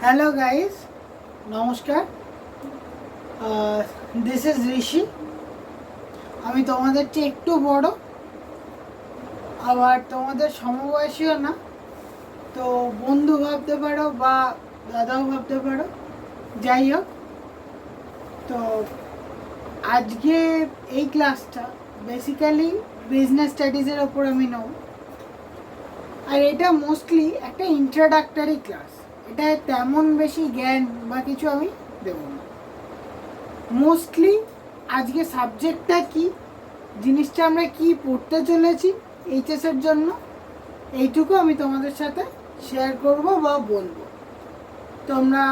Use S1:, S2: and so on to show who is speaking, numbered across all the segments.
S1: Hello guys, নমস্কার। This is ঋষি। আমি তোমাদের চেয়ে একটু বড়, আবার তোমাদের সমবয়সীও না, তো বন্ধু ভাবতে পারো বা দাদাও ভাবতে পারো। যাই হোক, তো আজকে এই ক্লাসটা বেসিক্যালি বিজনেস স্টাডিজের ওপর আমি নেব। আর এটা মোস্টলি একটা ইন্ট্রোডাক্টরি ক্লাস। এটা তেমন বেশি জ্ঞান বা কিছু আমি দেবো না। মোস্টলি আজকে সাবজেক্টটা কি, জিনিসটা আমরা কি পড়তে চলেছি এইচএসের জন্য, এইটুকু আমি তোমাদের সাথে শেয়ার করব বা বলবো। তোমরা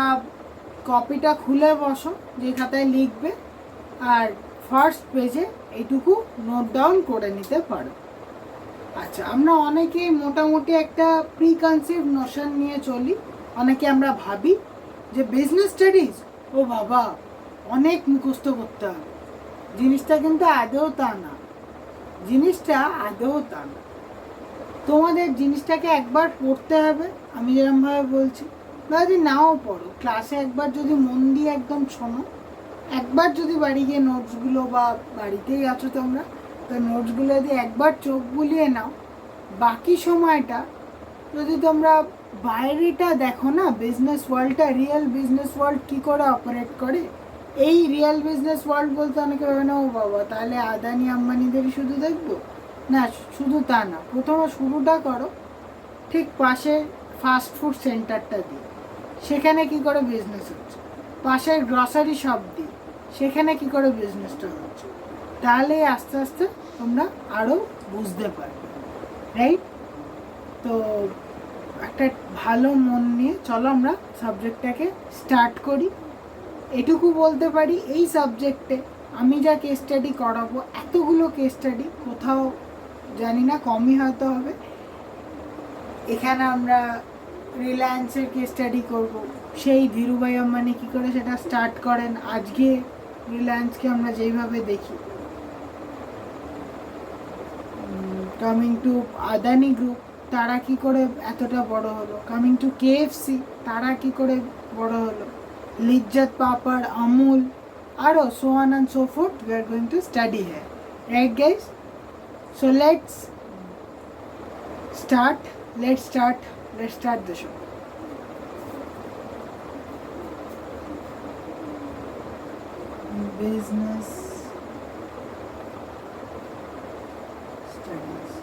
S1: কপিটা খুলে বসো, যে খাতায় লিখবে, আর ফার্স্ট পেজে এইটুকু নোট ডাউন করে নিতে পারো। আচ্ছা, আমরা অনেকেই মোটামুটি একটা প্রি কনসিভ নোশন নিয়ে চলি। অনেকে আমরা ভাবি যে বিজনেস স্টাডিজ, ও বাবা, অনেক মুখস্থ করতে হবে। জিনিসটা কিন্তু আদৌ তা না। তোমাদের জিনিসটাকে একবার পড়তে হবে, আমি যেরকমভাবে বলছি, বা যদি নাও পড়ো, ক্লাসে একবার যদি মন দিয়ে একদম শোনো, একবার যদি বাড়ি গিয়ে নোটসগুলো, বা বাড়িতেই আছো তোমরা, তো নোটসগুলো যদি একবার চোখ বুলিয়ে নাও, বাকি সময়টা যদি তোমরা বাইরেটা দেখো না, বিজনেস ওয়ার্ল্ডটা, রিয়েল বিজনেস ওয়ার্ল্ড কী করে অপারেট করে। এই রিয়েল বিজনেস ওয়ার্ল্ড বলতে অনেকে ভাবে না, ও বাবা তাহলে আদানি আম্বানিদেরই শুধু দেখবো। না, শুধু তা না। প্রথমে শুরুটা করো ঠিক পাশে ফাস্ট ফুড সেন্টারটা দিয়ে, সেখানে কি করে বিজনেস হচ্ছে। পাশের গ্রসারি শপ দিয়ে, সেখানে কি করে বিজনেসটা হচ্ছে। তাহলে আস্তে আস্তে তোমরা আরও বুঝতে পারবে, রাইট? তো একটা ভালো মন নিয়ে চলো আমরা সাবজেক্টটাকে স্টার্ট করি। এটুকু বলতে পারি, এই সাবজেক্টে আমি যা কেস স্টাডি করাবো, এতগুলো কেস স্টাডি কোথাও জানি না, কমই হয়তো হবে। এখানে আমরা রিলায়েন্সের কেস স্টাডি করব, সেই ধীরুভাই আম্বানি কী করে সেটা স্টার্ট করেন। আজকে রিলায়েন্সকে আমরা যেইভাবে দেখি, কামিং টু আদানি গ্রুপ, তারা কি করে এতটা বড় হলো। কামিং টু কেএফসি, তারা কি করে বড় হলো। লিজ্জত পাপড়, আমুল, আরও so on and so forth we are going to study here, right guys? So let's start the show. Business studies.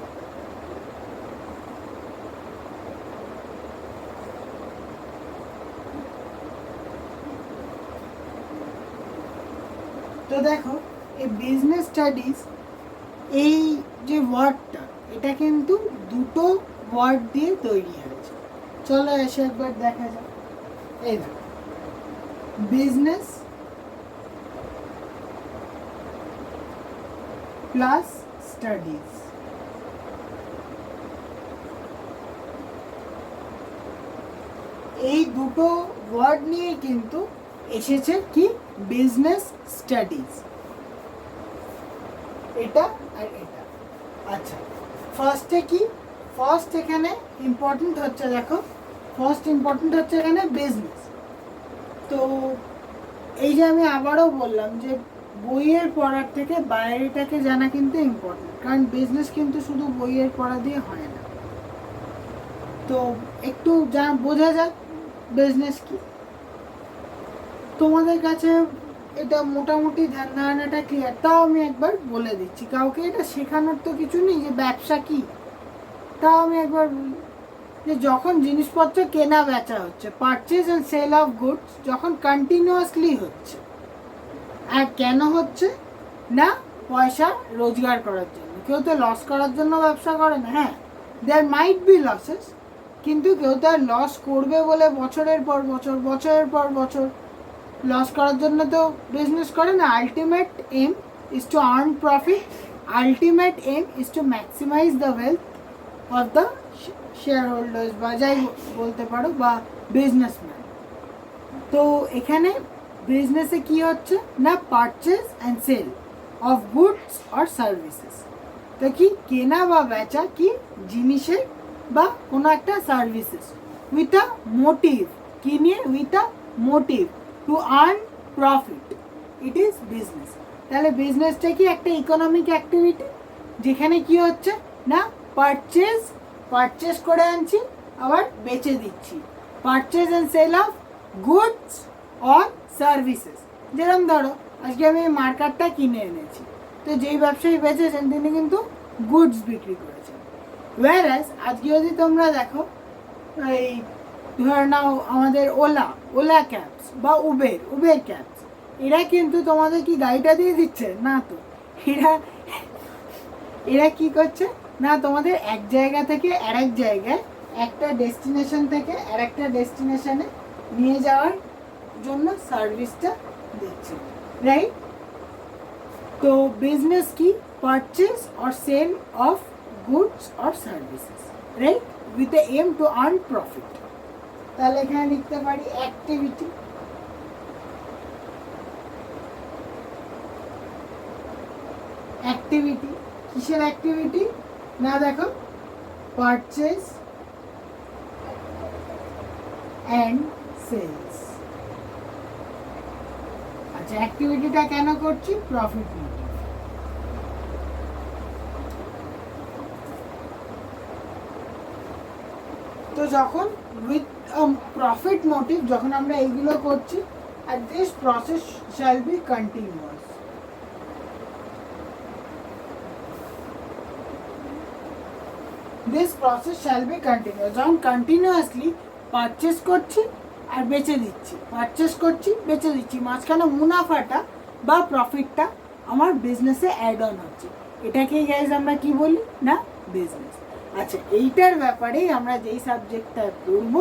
S1: তো দেখো, এই বিজনেস স্টাডিজ, এই যে ওয়ার্ডটা, এটা কিন্তু দুটো ওয়ার্ড দিয়ে তৈরি হয়েছে। চলো এসে একবার দেখা যাক। এই দেখো, বিজনেস প্লাস স্টাডিজ। এই দুটো ওয়ার্ড নিয়ে কিন্তু এসেছে কি, বিজনেস স্টাডিজ, এটা আর এটা। আচ্ছা, ফার্স্টে কি, ফার্স্ট এখানে ইম্পর্টেন্ট হচ্ছে, দেখো ফার্স্ট ইম্পর্টেন্ট হচ্ছে এখানে বিজনেস। তো এই যে আমি আবারও বললাম যে বইয়ের পড়ার থেকে বাইরেটাকে জানা কিন্তু ইম্পর্টেন্ট, কারণ বিজনেস কিন্তু শুধু বইয়ের পড়া দিয়ে হয় না। তো একটু বোঝা যাক বিজনেস কি। তোমাদের কাছে এটা মোটামুটি ধারণাটা ক্লিয়ার, তাও আমি একবার বলে দিচ্ছি। কাউকে এটা শেখানোর তো কিছু নেই যে ব্যবসা কি, তাও আমি একবার বলি যে যখন জিনিসপত্র কেনা বেচা হচ্ছে, purchase and sale of goods, যখন কন্টিনিউয়াসলি হচ্ছে, আর কেন হচ্ছে না, পয়সা রোজগার করার জন্য। কেউ তো লস করার জন্য ব্যবসা করে না। হ্যাঁ, দেয়ার মাইট বি লসেস, কিন্তু কেউ তো আর লস করবে বলে বছরের পর বছর, বছরের পর বছর লস করার জন্য তো বিজনেস করে না। Ultimate aim is to earn profit, ultimate aim is to maximize the wealth of the share holders, বা যাই বলতে পারো, বা বিজনেসম্যান। তো এখানে বিজনেসে কি হচ্ছে না, purchase and sale of goods or services. তো কি, কেনা বা বেচা কি জিনিসের বা কোনো একটা সার্ভিসেস উইথ আ মোটিভ, কি নিয়ে? With a motive to earn profit, it is business. তাহলে বিজনেসটা কি? একটা ইকোনমিক অ্যাক্টিভিটি, যেখানে কি হচ্ছে না পারচেজ করে আনছি, আবার বেচে দিচ্ছি। Purchase and sale of goods or services. যেরকম ধরো আজকে আমি এই মার্কারটা কিনে এনেছি, তো যেই ব্যবসায়ী বেচেছেন তিনি কিন্তু গুডস বিক্রি করেছেন। ওয়্যারএজ আজকে যদি তোমরা দেখো, এই ধরে নাও আমাদের ওলা ক্যাবস বা উবের ক্যাবস, এরা কিন্তু তোমাদের কি গাড়িটা দিয়ে দিচ্ছে না, তো এরা কি করছে না, তোমাদের এক জায়গা থেকে আরেক জায়গায়, একটা ডেস্টিনেশন থেকে আরেকটা ডেস্টিনেশনে নিয়ে যাওয়ার জন্য সার্ভিসটা দিচ্ছে, রাইট? তো বিজনেস কি? Purchase or sale of goods or services, right, with a aim to earn profit. তাহলে এখানে লিখতে পারি অ্যাক্টিভিটি। অ্যাক্টিভিটি কিসের অ্যাক্টিভিটি? না দেখো, পারচেজ অ্যান্ড সেলস। আচ্ছা, অ্যাক্টিভিটিটা কেন করছি? Profit motive. তো যখন উইথ প্রফিট মোটিভ যখন আমরা এইগুলো করছি, and this process shall be continuous. This process shall be continuous. যখন কন্টিনিউয়াসলি পারচেস করছি আর বেচে দিচ্ছি, পারচেস করছি বেচে দিচ্ছি, মাঝখানে মুনাফাটা বা প্রফিটটা আমার বিজনেসে অ্যাড অন হচ্ছে, এটাকেই গাইজ আমরা কি বলি? না, বিজনেস। আচ্ছা, এইটার ব্যাপারেই আমরা যেই সাবজেক্টটা পড়ব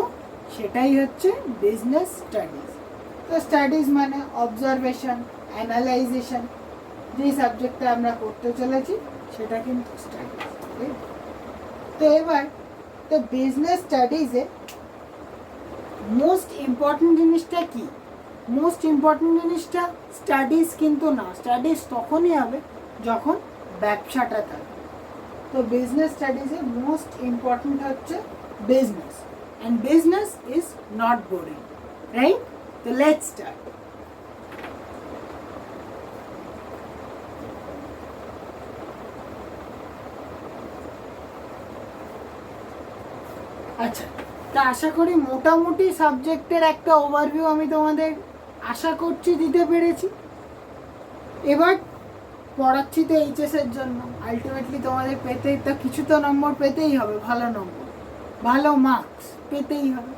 S1: সেটাই হচ্ছে বিজনেস স্টাডিজ। তো স্টাডিজ মানে অবজারভেশন, অ্যানালাইজেশন, যেই সাবজেক্টটা আমরা করতে চলেছি সেটা কিন্তু স্টাডিজ। তো এবার তো বিজনেস স্টাডিজে মোস্ট ইম্পর্টেন্ট জিনিসটা কি? মোস্ট ইম্পর্টেন্ট জিনিসটা স্টাডিজ কিন্তু না, স্টাডিজ তখনই হবে যখন ব্যবসাটা থাকবে। তো বিজনেস স্টাডিজে মোস্ট ইম্পর্টেন্ট হচ্ছে business, and business is not boring, right? তো লেটস স্টার্ট। আচ্ছা, তা আশা করি মোটামুটি সাবজেক্টের একটা ওভারভিউ আমি তোমাদের আশা করছি দিতে পেরেছি। এবার পড়াচ্ছি তো এইচএসের জন্য, আলটিমেটলি তোমাদের পেতে তো কিছু তো নম্বর পেতেই হবে, ভালো নম্বর, ভালো মার্কস পেতেই হবে,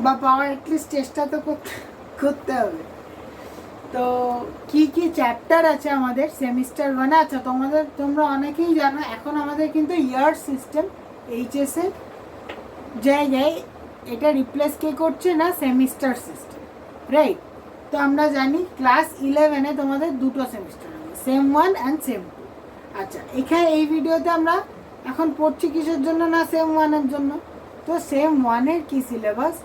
S1: বা পাওয়ার অ্যাটলিস্ট চেষ্টা তো করতে হবে। তো কি কি চ্যাপ্টার আছে আমাদের সেমিস্টার ওয়ানে? আচ্ছা, তোমরা অনেকেই জানো এখন আমাদের কিন্তু ইয়ার সিস্টেম এইচএসের জায়গায় এটা রিপ্লেস কে করছে না, সেমিস্টার সিস্টেম, রাইট? তো আমরা জানি ক্লাস 11-এ তোমাদের দুটো সেমিস্টার হবে, সেম 1 অ্যান্ড সেম 2। আচ্ছা, এখানে এই ভিডিওতে আমরা এখন পড়ছি কিসের জন্য? না, সেম 1-এর জন্য। তো সেম 1-এর কি সিলেবাস,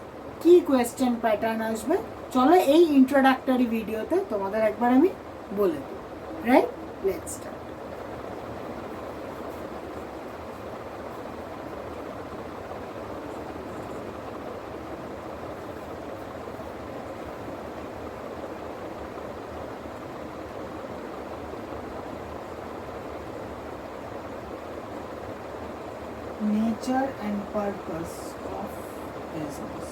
S1: কি কোয়েশ্চেন প্যাটার্ন আসবে, চলো এই ইন্ট্রোডাক্টরি ভিডিওতে তোমাদের একবার আমি বলে দিই, right? Let's start. Nature and purpose of business.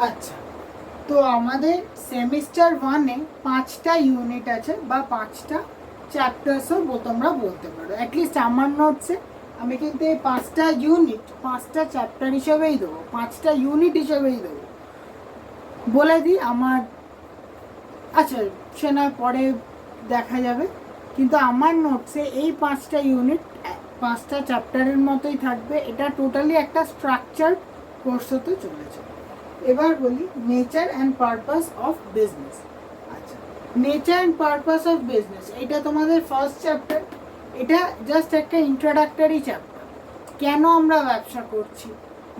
S1: আচ্ছা, তো আমাদের সেমিস্টার 1-এ 5টা ইউনিট আছে বা 5টা চ্যাপ্টার্সও তোমরা বলতে পারো। অ্যাটলিস্ট আমার নোটসে আমি কিন্তু এই 5টা ইউনিট 5টা চ্যাপ্টার হিসেবেই দেবো, 5টা ইউনিট হিসেবেই দেবো, বলে দিই আমার। আচ্ছা, সে নয় পরে দেখা যাবে, কিন্তু আমার নোটসে এই 5টা ইউনিট 5টা চ্যাপ্টারের মতোই থাকবে। এটা টোটালি একটা স্ট্রাকচার কোর্স হতে চলেছে। এবার বলি nature and purpose of business. আচ্ছা, nature and purpose of business এটা তোমাদের ফার্স্ট চ্যাপ্টার। এটা জাস্ট একটা ইন্ট্রোডাক্টরি চ্যাপ্টার। কেন আমরা ব্যবসা করছি,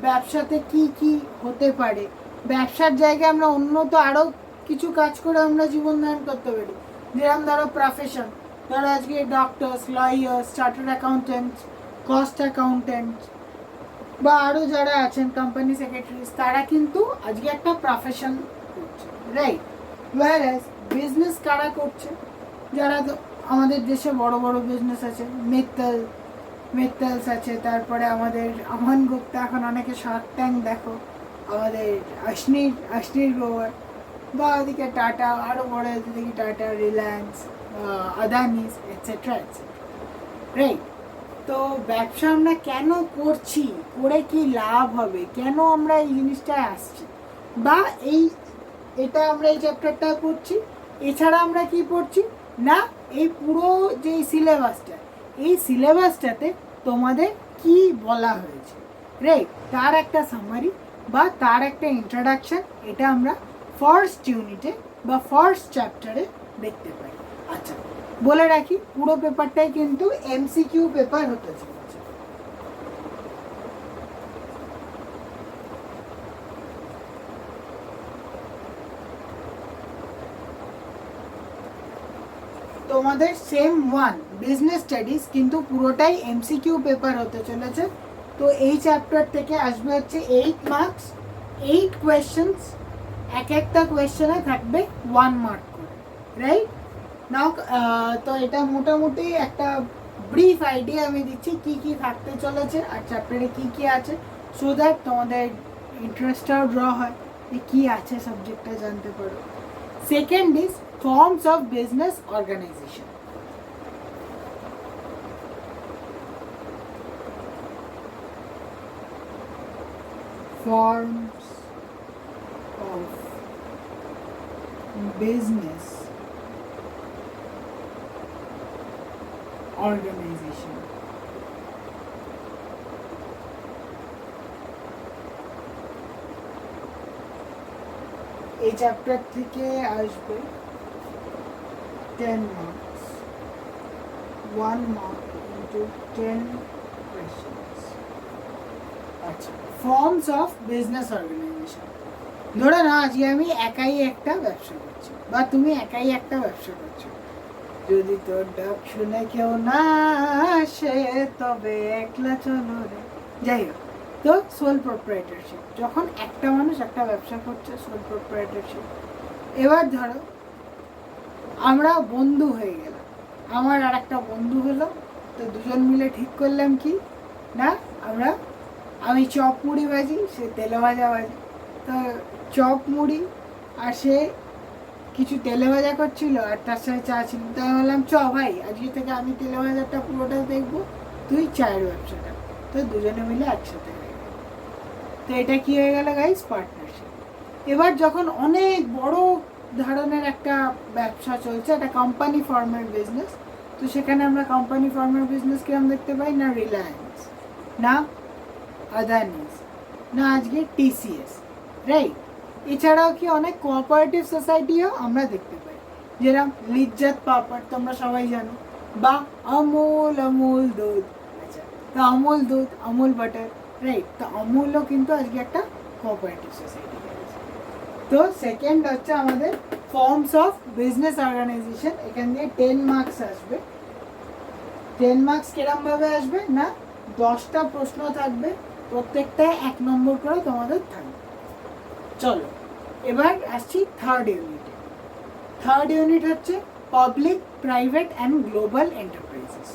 S1: ব্যবসাতে কি কি হতে পারে, ব্যবসার জায়গায় আমরা অন্য তো আরও কিছু কাজ করে আমরা জীবন ধারণ করতে পারি। যেরকম ধরো প্রফেশন, ধরো আজকে doctors, lawyers, chartered accountants, cost accountants বা আরও যারা আছেন কোম্পানি সেক্রেটারিজ, তারা কিন্তু আজকে একটা প্রফেশন করছে, রাইট? ওয়ারাস বিজনেস কারা করছে, যারা আমাদের দেশে বড় বড় বিজনেস আছে, মিত্তলস আছে, তারপরে আমাদের আমান গুপ্তা, এখন অনেকে শার্ক ট্যাঙ্ক দেখো, আমাদের অশ্নির গ্রোভার, বা ওদিকে টাটা, আরও বড় দেখি Tata, Reliance, Adanis, etcetera etcetera, right? তো ব্যবসা আমরা কেন করছি, করে কি লাভ হবে, কেন আমরা এই জিনিসটায় আসছি, বা এটা আমরা এই চ্যাপ্টারটা পড়ছি, এছাড়া আমরা কি পড়ছি না, এই পুরো যে সিলেবাসটা, এই সিলেবাসটাতে তোমাদের কি বলা হয়েছে, রাইট? তার একটা সামারি বা তার একটা ইন্ট্রোডাকশন, এটা আমরা ফার্স্ট ইউনিটে বা ফার্স্ট চ্যাপ্টারে দেখতে পাই। আচ্ছা, বলে রাখি পুরো পেপারটাই কিন্তু এমসিকিউ পেপার হতে চলেছে। তোমাদের সেম ওয়ান বিজনেস স্টাডিজ কিন্তু পুরোটাই এমসিকিউ পেপার হতে চলেছে। তো এই চ্যাপ্টার থেকে আসবে হচ্ছে 8 মার্কস, 8 কোয়েশ্চেন্স, এক একটা কোয়েশ্চেনে থাকবে 1 মার্ক করে, রাইট? নাও তো এটা মোটামুটি একটা ব্রিফ আইডিয়া আমি দিচ্ছি কি কি থাকতে চলেছে আর চ্যাপ্টারে কি কি আছে, সো দ্যাট তোমাদের ইন্টারেস্টটাও ড্র হয় যে কী আছে সাবজেক্টটা জানতে পারো। Second is forms of business organization. Forms of business organization. এই চ্যাপ্টার থেকে আসবে 10 marks, 1 mark into 10 questions. আচ্ছা, forms of business organization. ধরো না আজকে আমি একাই একটা ব্যবসা করছি বা তুমি একাই একটা ব্যবসা করছো, যদি তোর ডাক শুনে কেউ না আসে তবে একলা চলো রে, যাই হোক। তো সোল প্রোপ্রাইটারশিপ, যখন একটা মানুষ একটা ব্যবসা করছে, সোল প্রোপ্রাইটারশিপ। এবার ধরো আমরা বন্ধু হয়ে গেলাম, আমার আর একটা বন্ধু হলো, তো দুজন মিলে ঠিক করলাম কি না, আমি চপ মুড়ি ভাজি, সে তেলে ভাজা ভাজি। তো চপ মুড়ি আর সে কিছু তেলে ভাজা করছিল আর তার সাথে চা ছিল, তো আমি বললাম চ ভাই আজকে থেকে আমি তেলে ভাজাটা পুরোটা দেখবো, তুই চায়ের ব্যবসাটা। তো দুজনে মিলে একসাথে হয়ে গেল। তো এটা কি হয়ে গেল গাইস, পার্টনারশিপ। এবার যখন অনেক বড় ধরনের একটা ব্যবসা চলছে, একটা কোম্পানি ফর্মের বিজনেস, তো সেখানে আমরা কোম্পানি ফর্মের বিজনেস কিরকম দেখতে পাই না, রিলায়েন্স, না আদানিস, না আজকে টিসিএস, রাইট? এছাড়াও কি অনেক কোঅপারেটিভ সোসাইটিও আমরা দেখতে পাই, যেরকম লিজ্জাত পাপড় তোমরা সবাই জানো, বা আমুল দুধ। আচ্ছা, তো আমুল দুধ, আমুল বাটার, রাইট? তো আমুলও কিন্তু আজকে একটা কোঅপারেটিভ সোসাইটি। তো সেকেন্ড হচ্ছে আমাদের ফর্মস অফ বিজনেস অর্গানাইজেশন, এখান দিয়ে 10 মার্কস আসবে। 10 মার্কস কিরমভাবে আসবে না, 10টা প্রশ্ন থাকবে, প্রত্যেকটায় 1 নম্বর করে তোমাদের থাকবে। চলো এবার আসছি থার্ড ইউনিটে। থার্ড ইউনিট হচ্ছে public, private and global enterprises.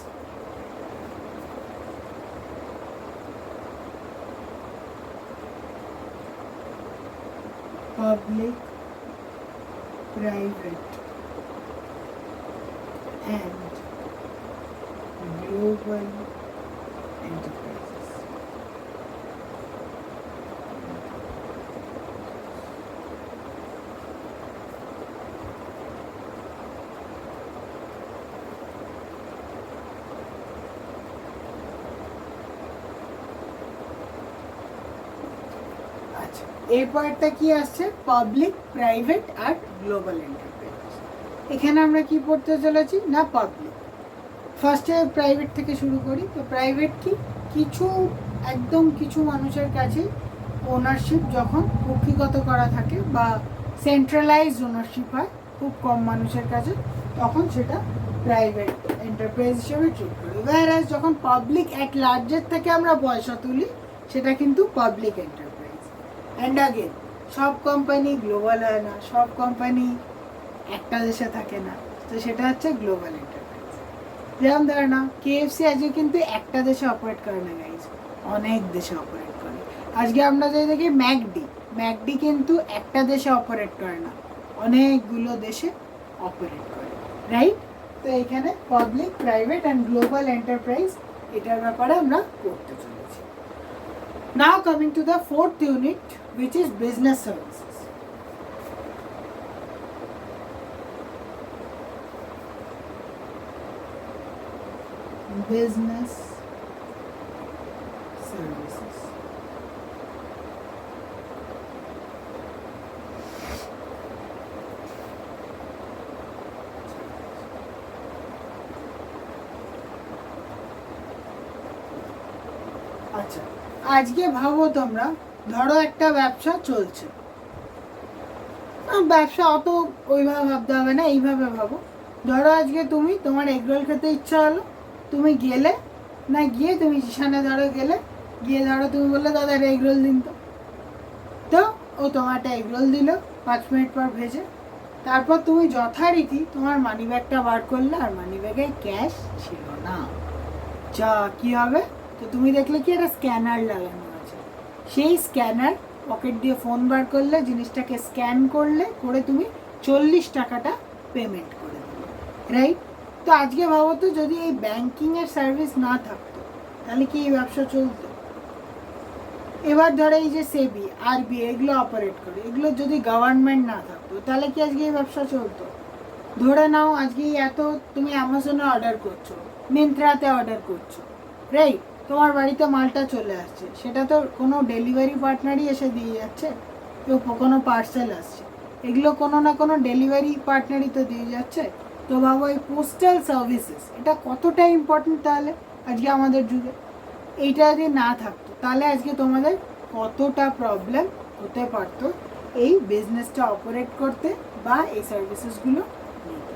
S1: Public, private and global enterprises. আচ্ছা, এই পার্টটা কি আসছে, পাবলিক, প্রাইভেট আর গ্লোবাল এন্টারপ্রাইজ। এখানে আমরা কি পড়তে চলেছি না, পাবলিক। ফার্স্টে প্রাইভেট থেকে শুরু করি। তো প্রাইভেট কি, কিছু একদম কিছু মানুষের কাছে ওনারশিপ যখন কক্ষিগত করা থাকে বা সেন্ট্রালাইজড ওনারশিপ হয় খুব কম মানুষের কাছে, তখন সেটা প্রাইভেট এন্টারপ্রাইজ হিসেবে ট্রিট করি। ওয়ারাজ যখন পাবলিক অ্যাট লার্জের থেকে আমরা পয়সা তুলি সেটা কিন্তু পাবলিক এন্টারপ্রাইজ। অ্যান্ড আগেন, সব কোম্পানি গ্লোবাল হয় না, সব কোম্পানি একটা দেশে থাকে না, তো সেটা হচ্ছে গ্লোবাল এন্টারপ্রাইজ। যেমন ধরে না KFC আজকে কিন্তু একটা দেশে অপারেট করে না গাইজ, অনেক দেশে অপারেট করে। আজকে আমরা যদি দেখি ম্যাকডি কিন্তু একটা দেশে অপারেট করে না, অনেকগুলো দেশে অপারেট করে, রাইট? তো এখানে public, private and global enterprise এটার ব্যাপারে আমরা করতে চলেছি। নাও coming to the fourth unit, which is business services. Business services. আচ্ছা, আজকে ভাবো তোমরা, ধরো একটা ব্যবসা চলছে, ব্যবসা অত ওইভাবে ভাবতে হবে না, এইভাবে ভাবো। ধরো আজকে তুমি, তোমার এগরোল খেতে ইচ্ছা হলো, তুমি গেলে, না গিয়ে তুমি যেখানে ধরো গেলে, গিয়ে ধরো তুমি বললে দাদা এগরোল দিন, তো ও তোমার একটা এগরোল দিল 5 মিনিট পর ভেজে। তারপর তুমি যথারীতি তোমার মানি ব্যাগটা বার করলে, আর মানি ব্যাগে ক্যাশ ছিল না। যা কি হবে, তো তুমি দেখলে কি একটা স্ক্যানার লাগানো আছে, সেই স্ক্যানার পকেট দিয়ে ফোন বার করলে, জিনিসটাকে স্ক্যান করে তুমি 40 টাকাটা পেমেন্ট করে দিলে, রাইট? তো আজকে ভাবো তো, যদি এই ব্যাংকিংয়ের সার্ভিস না থাকতো তাহলে কি এই ব্যবসা চলতো? এবার ধরো এই যে সেবি, আরবি এগুলো অপারেট করে, এগুলো যদি গভর্নমেন্ট না থাকতো তাহলে কি আজকে এই ব্যবসা চলতো? ধরে নাও আজকে এত তুমি অ্যামাজনে অর্ডার করছো, মিন্ত্রাতে অর্ডার করছো, রাইট? তোমার বাড়িতে মালটা চলে আসছে, সেটা তো কোনো ডেলিভারি পার্টনারই এসে দিয়ে যাচ্ছে, কেউ কোনো পার্সেল আসছে, এগুলো কোনো না কোনো ডেলিভারি পার্টনারই তো দিয়ে যাচ্ছে। তো ভাবো এই পোস্টাল সার্ভিসেস এটা কতটা ইম্পর্টেন্ট তাহলে আজকে আমাদের যুগে। এইটা যদি না থাকতো তাহলে আজকে তোমাদের কতটা প্রবলেম হতে পারতো এই বিজনেসটা অপারেট করতে বা এই সার্ভিসেসগুলো নিতে।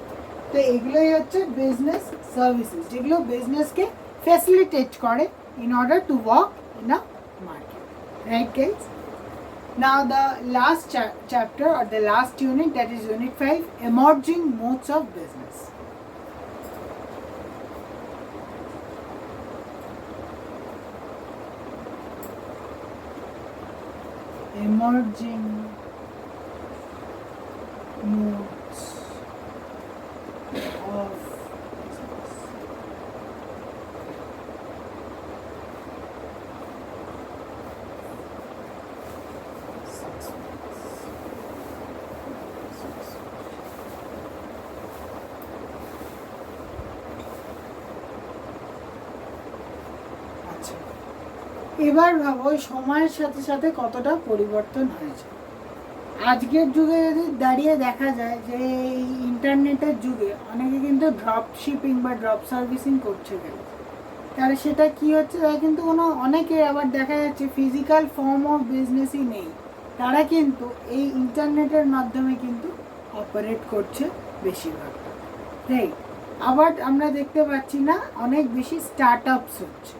S1: তো এগুলোই হচ্ছে বিজনেস সার্ভিসেস, যেগুলো বিজনেসকে ফ্যাসিলিটেট করে in order to work in a market, right guys? Now the last chapter or the last unit, that is unit 5, emerging modes of business. Emerging modes of business. এবার ভাবো সময়ের সাথে সাথে কতটা পরিবর্তন হয়েছে। আজকের যুগে যদি দাঁড়িয়ে দেখা যায় যে এই ইন্টারনেটের যুগে অনেকে কিন্তু ড্রপ শিপিং বা ড্রপ সার্ভিসিং করছে গেলে, তাহলে সেটা কি হচ্ছে, তারা কিন্তু অনেকে আবার দেখা যাচ্ছে ফিজিক্যাল ফর্ম অফ বিজনেসই নেই, তারা কিন্তু এই ইন্টারনেটের মাধ্যমে কিন্তু অপারেট করছে বেশিরভাগ, রাইট? আবার আমরা দেখতে পাচ্ছি না অনেক বেশি স্টার্ট আপস হচ্ছে,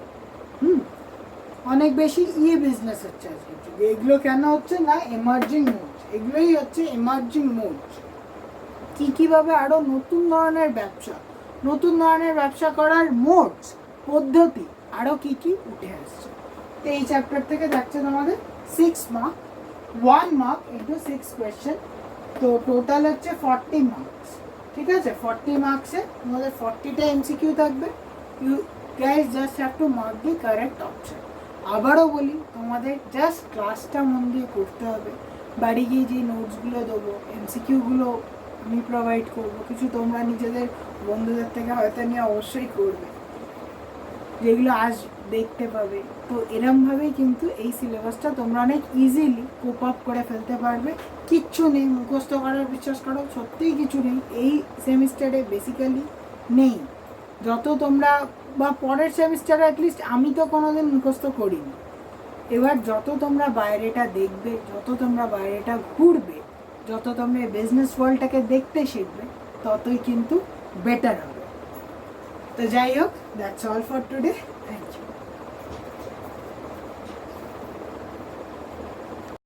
S1: অনেক বেশি বিজনেস হচ্ছে আজকের যুগে। এগুলো কেন হচ্ছে না, এমার্জিং মোড, এগুলোই হচ্ছে এমার্জিং মোড। কীভাবে আরও নতুন ধরনের ব্যবসা করার মোড, পদ্ধতি আরও কি উঠে আসছে। তো এই চ্যাপ্টার থেকে যাচ্ছে তোমাদের 6 মার্ক, 1 মার্ক ইন্টু 6 কোয়েশ্চেন, তো টোটাল হচ্ছে 40 মার্কস, ঠিক আছে? 40 মার্কসে তোমাদের 40টা এমসিকিউ থাকবে, you guys just have to mark the correct option. আবারও বলি, তোমাদের জাস্ট ক্লাসটা মন দিয়ে করতে হবে, বাড়ি গিয়ে যে নোটসগুলো দেবো, এমসিকিউগুলো আমি প্রোভাইড করবো, কিছু তোমরা নিজেদের বন্ধুদের থেকে হয়তো নিয়ে অবশ্যই করবে, যেগুলো আজ দেখতে পাবে। তো এরমভাবেই কিন্তু এই সিলেবাসটা তোমরা অনেক ইজিলি কোপ আপ করে ফেলতে পারবে। কিচ্ছু নেই মুখস্থ করার, বিশ্বাস করো সত্যিই কিছু নেই এই সেমিস্টারে, বেসিক্যালি নেই। যত তোমরা বা পরের সেমিস্টারে, অ্যাটলিস্ট আমি তো কোনোদিন মুখস্থ করিনি, এবার যত তোমরা বাইরেটা দেখবে, যত তোমরা বাইরেটা ঘুরবে, যত তোমরা বিজনেস ওয়ার্ল্ডটাকে দেখতে শিখবে, ততই কিন্তু বেটার হবে। তো যাই হোক, that's all for today. Thank you.